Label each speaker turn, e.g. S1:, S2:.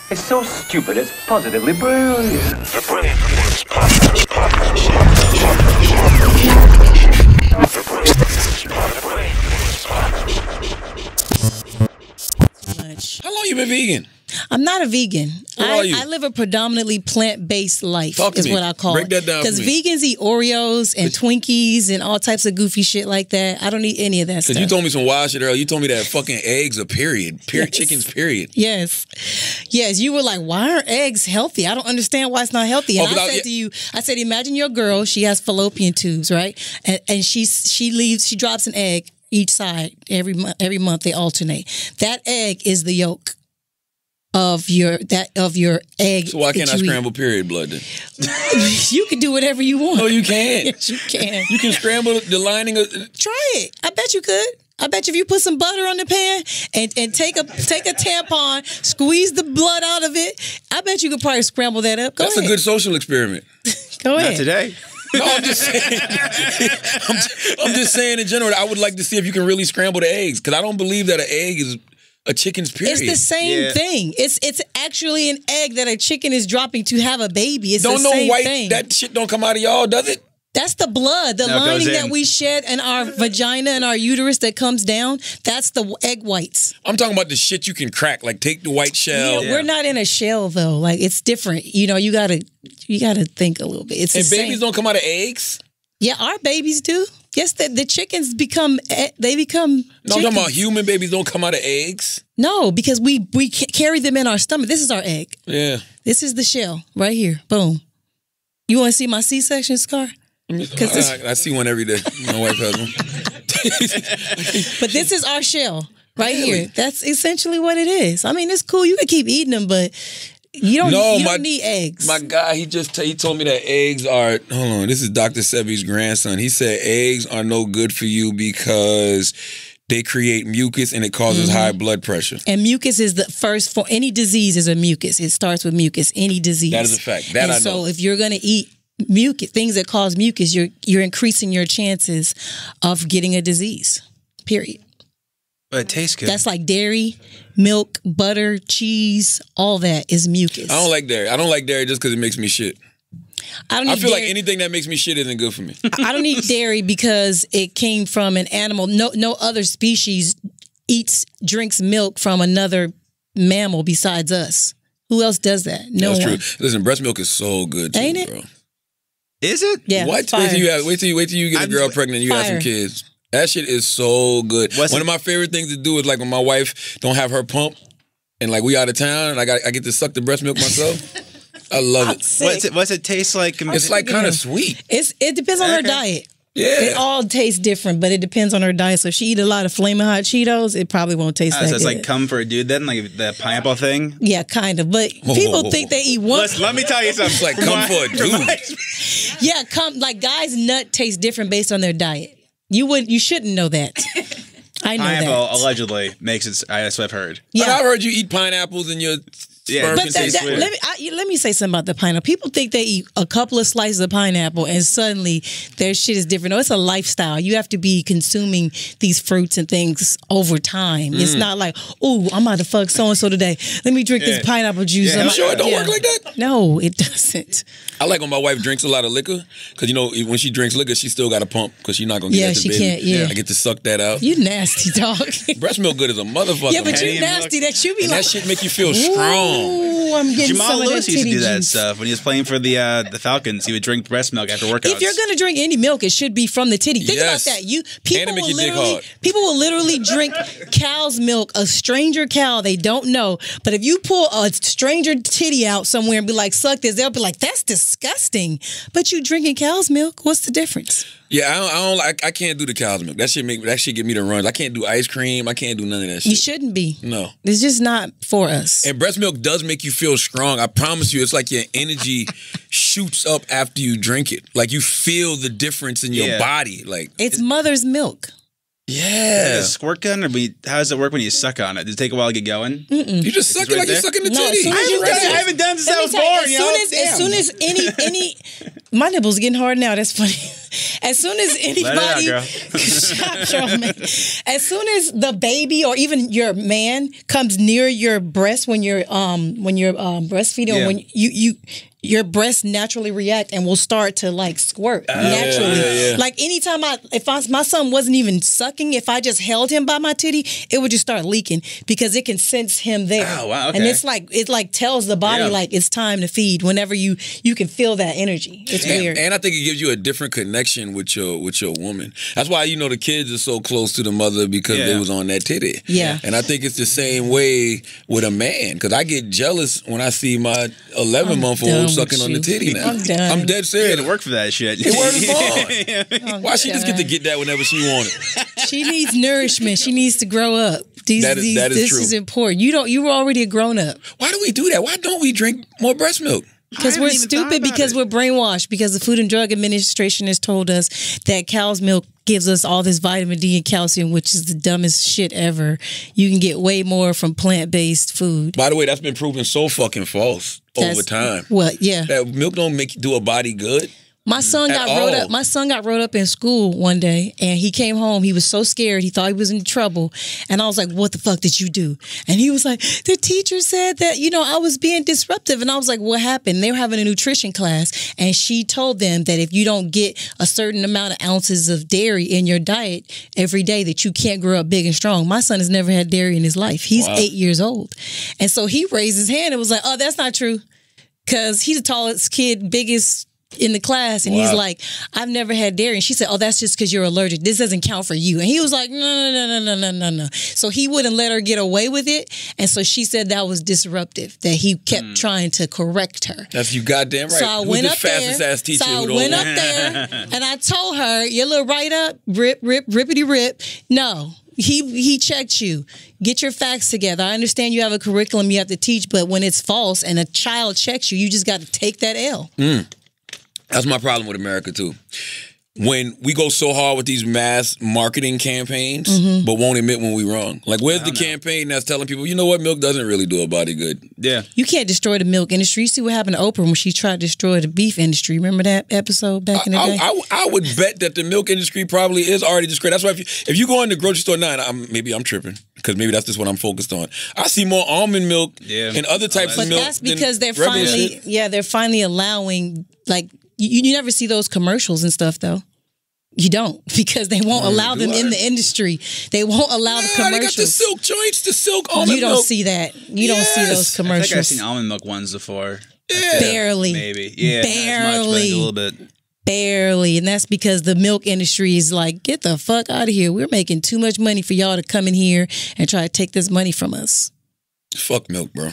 S1: It's so stupid, it's positively brilliant.
S2: How long you been vegan?
S3: I'm not a vegan.
S2: What are you?
S3: I live a predominantly plant-based life.
S2: Talk to
S3: is
S2: me.
S3: what I call
S2: Break
S3: it.
S2: that down for
S3: Because
S2: me.
S3: vegans eat Oreos and Twinkies and all types of goofy shit like that. I don't eat any of that stuff.
S2: Because you told me some wild shit earlier. You told me that fucking eggs are period.
S3: Yes.
S2: Chickens, period.
S3: Yes. Yes, you were like, why aren't eggs healthy? I don't understand why it's not healthy. And I said to you, I said, imagine your girl, she has fallopian tubes, right? And she drops an egg each side every month they alternate. That egg is the yolk of your egg.
S2: So why can't I
S3: eat.
S2: scramble period blood then?
S3: You can do whatever you want.
S2: No, you can't.
S3: Yes, you can.
S2: You can scramble the lining of...
S3: Try it. I bet you could. I bet you if you put some butter on the pan and take a tampon, squeeze the blood out of it, I bet you could probably scramble that up. Go
S2: That's
S3: ahead.
S2: a good social experiment.
S3: Go ahead.
S4: Not today.
S2: No, I'm just saying. I'm just saying in general. I would like to see if you can really scramble the eggs because I don't believe that an egg is a chicken's period.
S3: It's the same thing. It's actually an egg that a chicken is dropping to have a baby. It's
S2: don't
S3: the same
S2: know white.
S3: thing.
S2: That shit don't come out of y'all, does it?
S3: That's the blood, the lining that we shed in our vagina and our uterus that comes down. That's the egg whites.
S2: I'm talking about the shit you can crack. Like take the white shell.
S3: Yeah, we're not in a shell though. Like it's different. You know, you gotta think a little bit. It's
S2: and
S3: the
S2: babies
S3: same.
S2: don't come out of eggs.
S3: Yeah, our babies do. Yes, the chickens become. They become.
S2: No, I'm talking about human babies don't come out of eggs.
S3: No, because we carry them in our stomach. This is our egg.
S2: Yeah.
S3: This is the shell right here. Boom. You want to see my C-section scar?
S2: I see one every day. My wife has one.
S3: But this is our shell right here. That's essentially what it is. I mean, it's cool. You can keep eating them, but you don't need eggs.
S2: My guy, he told me that eggs are. Hold on, this is Dr. Sebi's grandson. He said eggs are no good for you because they create mucus and it causes high blood pressure.
S3: And mucus is the first for any disease is a mucus. It starts with mucus. Any disease.
S2: That is a fact. That I know.
S3: So if you're gonna eat mucus, things that cause mucus, you're increasing your chances of getting a disease. Period.
S4: But it tastes good.
S3: That's like dairy, milk, butter, cheese, all that is mucus.
S2: I don't like dairy. I don't like dairy just because it makes me shit. I feel like anything that makes me shit isn't good for me.
S3: I don't eat dairy because it came from an animal. No other species drinks milk from another mammal besides us. Who else does that? No one.
S2: That's true. Listen, breast milk is so good too,
S3: Ain't it?
S2: bro.
S4: Is it?
S3: Yeah.
S2: What?
S3: Fire.
S2: Wait till you get a girl pregnant and you have some kids. That shit is so good. One of my favorite things to do is like when my wife don't have her pump and like we out of town and I get to suck the breast milk myself. I love it.
S4: What's it taste like?
S2: It's like kind of sweet.
S3: It depends on her diet.
S2: Yeah.
S3: It all tastes different, but it depends on her diet. So if she eat a lot of Flamin' Hot Cheetos, it probably won't taste that
S4: so
S3: good.
S4: it's like come for a dude then? Like the pineapple thing?
S3: Yeah, kind of. But people think they eat one.
S4: Let me tell you something.
S2: It's like come for a dude.
S3: Yeah, like guys' nut tastes different based on their diet. You shouldn't know that. I know
S4: pineapple
S3: that.
S4: allegedly makes it. That's what I've heard.
S3: Yeah.
S2: I've heard you eat pineapples and your sperm can taste weird.
S3: let me say something about the pineapple. People think they eat a couple of slices of pineapple and suddenly their shit is different. No, it's a lifestyle. You have to be consuming these fruits and things over time. It's not like, oh, I'm about to fuck so-and-so today. Let me drink this pineapple juice.
S2: You sure it don't work like that?
S3: No, it doesn't.
S2: I like when my wife drinks a lot of liquor because, you know, when she drinks liquor, she still got to pump because she's not going to get that to baby.
S3: Can't, yeah.
S2: I get to suck that out.
S3: You nasty dog.
S2: Breast milk good as a motherfucker.
S3: Yeah, but
S2: man.
S3: you nasty that you be
S2: And
S3: like.
S2: that shit make you feel strong.
S3: Ooh, I'm getting
S4: Jamal
S3: some of that
S4: Lewis used to
S3: titty
S4: do that
S3: juice.
S4: stuff when he was playing for the Falcons. He would drink breast milk after workouts.
S3: If you're gonna drink any milk, it should be from the titty. Think about that. People will literally drink cow's milk, a stranger cow they don't know. But if you pull a stranger titty out somewhere and be like, suck this, they'll be like, that's disgusting. But you drinking cow's milk, what's the difference?
S2: Yeah, I can't do the cow's milk. That shit give me the runs. I can't do ice cream. I can't do none of that shit.
S3: You shouldn't be.
S2: No.
S3: It's just not for us.
S2: And breast milk does make you feel strong. I promise you, it's like your energy shoots up after you drink it. Like you feel the difference in your body. Like
S3: it's mother's milk.
S2: Yeah.
S4: Is it a squirt gun, or how does it work when you suck on it? Does it take a while to get going?
S2: You just suck it like you're sucking the titty.
S4: I haven't done since I was born.
S3: As soon as any my nipples getting hard now. That's funny. As soon as anybody, as soon as the baby or even your man comes near your breast when you're breastfeeding, or when your breasts naturally react and will start to like squirt naturally. Like anytime my son wasn't even sucking, if I just held him by my titty, it would just start leaking because it can sense him there.
S4: Oh, wow, okay.
S3: And it's like it like tells the body like it's time to feed. Whenever you can feel that energy, it's weird.
S2: And I think it gives you a different connection with your woman. That's why the kids are so close to the mother because they was on that titty.
S3: Yeah.
S2: And I think it's the same way with a man because I get jealous when I see my 11-month-old sucking on the titty now. I'm dead serious.
S4: You had to work for that shit.
S2: It works hard. Why she just get to get that whenever she wanted?
S3: She needs nourishment. She needs to grow up.
S2: That is
S3: this
S2: true.
S3: is important. You were already a grown up.
S2: Why do we do that? Why don't we drink more breast milk?
S3: Because we're stupid, because we're brainwashed, because the Food and Drug Administration has told us that cow's milk gives us all this vitamin D and calcium, which is the dumbest shit ever. You can get way more from plant-based food.
S2: By the way, that's been proven so fucking false over time.
S3: What? Yeah.
S2: That milk don't do a body good.
S3: My son got wrote up. My son got wrote up in school one day, and he came home. He was so scared. He thought he was in trouble, and I was like, "What the fuck did you do?" And he was like, "The teacher said that I was being disruptive." And I was like, "What happened?" They were having a nutrition class, and she told them that if you don't get a certain amount of ounces of dairy in your diet every day, that you can't grow up big and strong. My son has never had dairy in his life. He's 8 years old, and so he raised his hand and was like, "Oh, that's not true," because he's the tallest kid, biggest in the class, and he's like, "I've never had dairy." And she said, "Oh, that's just because you're allergic. This doesn't count for you." And he was like, No. So he wouldn't let her get away with it. And so she said that was disruptive, that he kept trying to correct her.
S2: That's you goddamn right.
S3: So I went up there. And I told her, "Your little write up, rippity rip. No. He checked you. Get your facts together. I understand you have a curriculum you have to teach, but when it's false and a child checks you, you just got to take that L."
S2: That's my problem with America, too. When we go so hard with these mass marketing campaigns, but won't admit when we're wrong. Like, where's the campaign that's telling people, you know what, milk doesn't really do a body good? Yeah.
S3: You can't destroy the milk industry. You see what happened to Oprah when she tried to destroy the beef industry. Remember that episode back in the day?
S2: I would bet that the milk industry probably is already destroyed. That's why if you go in the grocery store now, maybe I'm tripping, because maybe that's just what I'm focused on. I see more almond milk and other types of milk.
S3: But that's because they're finally allowing, like, you never see those commercials and stuff, though. You don't, because they won't allow them in the industry. They won't allow the commercials. They got the
S2: silk joints, the silk almond milk.
S3: You don't see that. You don't see those commercials.
S4: I think I've seen almond milk ones before.
S3: Yeah. Barely.
S4: Maybe. Yeah.
S3: Barely.
S4: A little bit.
S3: Barely. And that's because the milk industry is like, get the fuck out of here. We're making too much money for y'all to come in here and try to take this money from us.
S2: Fuck milk, bro.